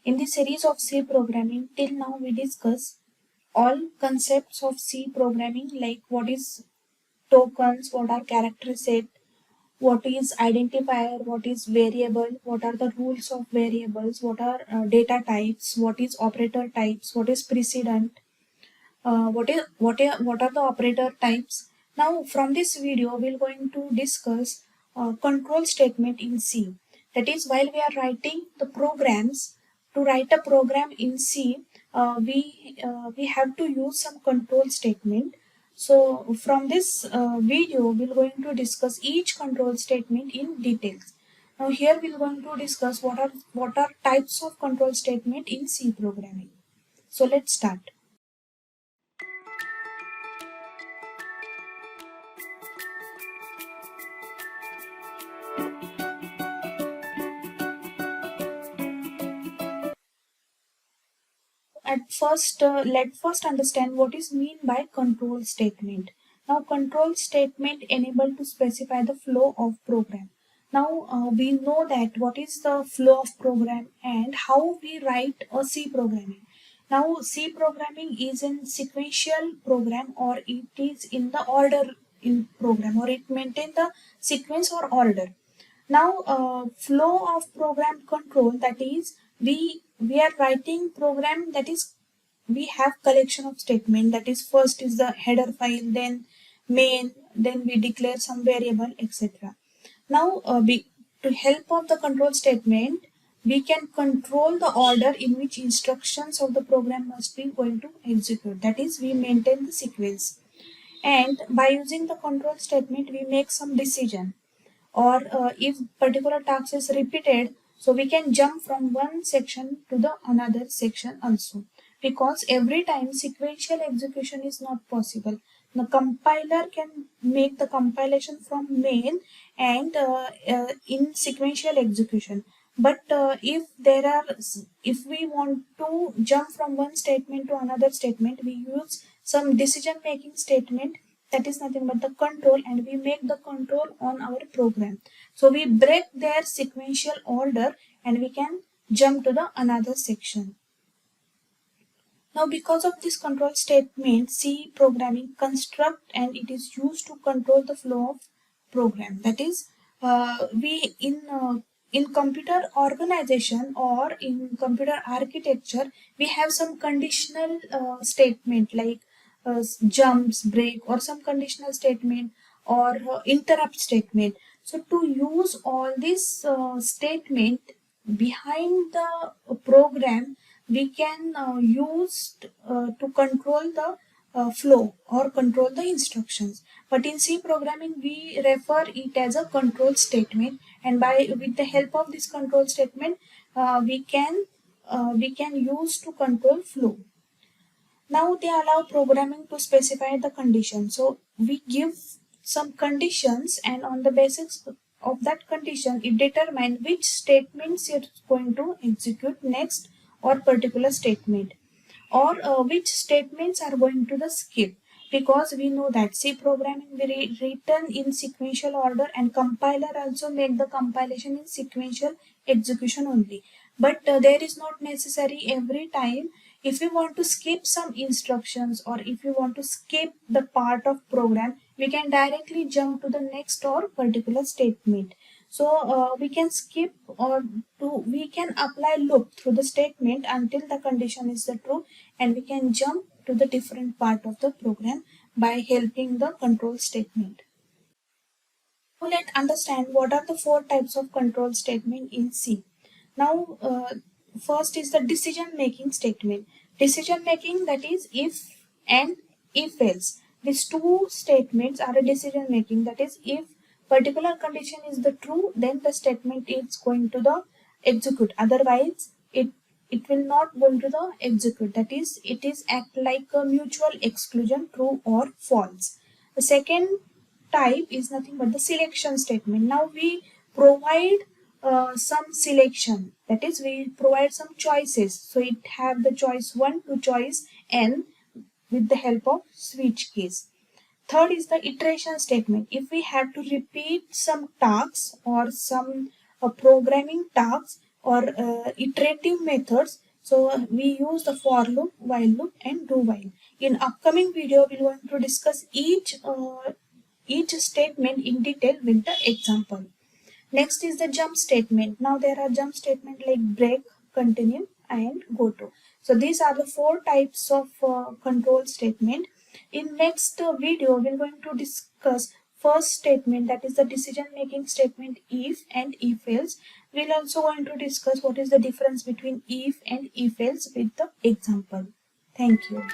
In the series of C programming, till now we discuss all concepts of C programming, like what is tokens, what are character set, what is identifier, what is variable, what are the rules of variables, what are data types, what is operator types, what is precedent, what are the operator types. Now from this video we're going to discuss control statement in C. That is, while we are writing the programs, to write a program in C, we have to use some control statement. So from this video we're going to discuss each control statement in details. Now here we're going to discuss what are types of control statement in C programming. So let's start. Let's first understand what is mean by control statement. Now, control statement enable to specify the flow of program. Now, we know that what is the flow of program and how we write a C programming. Now, C programming is in sequential program, or it is in the order in program, or it maintain the sequence or order. Now, flow of program control, that is, we are writing program, that is, we have collection of statement, that is, first is the header file, then main, then we declare some variable, etc. Now, to help of the control statement, we can control the order in which instructions of the program must be going to execute. That is, we maintain the sequence. And by using the control statement, we make some decision, or if particular task is repeated, so we can jump from one section to the another section also, because every time sequential execution is not possible. The compiler can make the compilation from main and in sequential execution, but if we want to jump from one statement to another statement, we use some decision making statement, that is nothing but the control, and we make the control on our program. So we break their sequential order and we can jump to the another section. Now, because of this control statement, C programming construct and it is used to control the flow of program. That is, we in computer organization or in computer architecture, we have some conditional statement, like jumps, break, or some conditional statement, or interrupt statement. So to use all this statement behind the program, we can use to control the flow or control the instructions. But in C programming, we refer it as a control statement, and with the help of this control statement, we can use to control flow. Now they allow programming to specify the condition. So we give some conditions, and on the basis of that condition, it determines which statements it's going to execute next, or particular statement, or which statements are going to the skip. Because we know that C programming we written in sequential order, and compiler also make the compilation in sequential execution only. But there is not necessary every time. If you want to skip some instructions, or if you want to skip the part of program, we can directly jump to the next or particular statement. So we can skip, or we can apply loop through the statement until the condition is the true, and we can jump to the different part of the program by helping the control statement. Now let's understand what are the four types of control statement in C. Now first is the decision making statement. Decision making, that is, if and if else. These two statements are a decision making, that is, if particular condition is the true, then the statement is going to the execute, otherwise it will not go to the execute. That is, it is act like a mutual exclusion, true or false. The second type is nothing but the selection statement. Now we provide some selection, that is, we provide some choices. So it have the choice 1 to choice n with the help of switch case. Third is the iteration statement. If we have to repeat some tasks or some programming tasks, or iterative methods. So we use the for loop, while loop, and do while. In upcoming video, we are going to discuss each statement in detail with the example. Next is the jump statement. Now there are jump statement like break, continue, and go to. So these are the four types of control statement. In next video, we're going to discuss first statement, that is the decision making statement if and if else. We'll also going to discuss what is the difference between if and if else with the example. Thank you.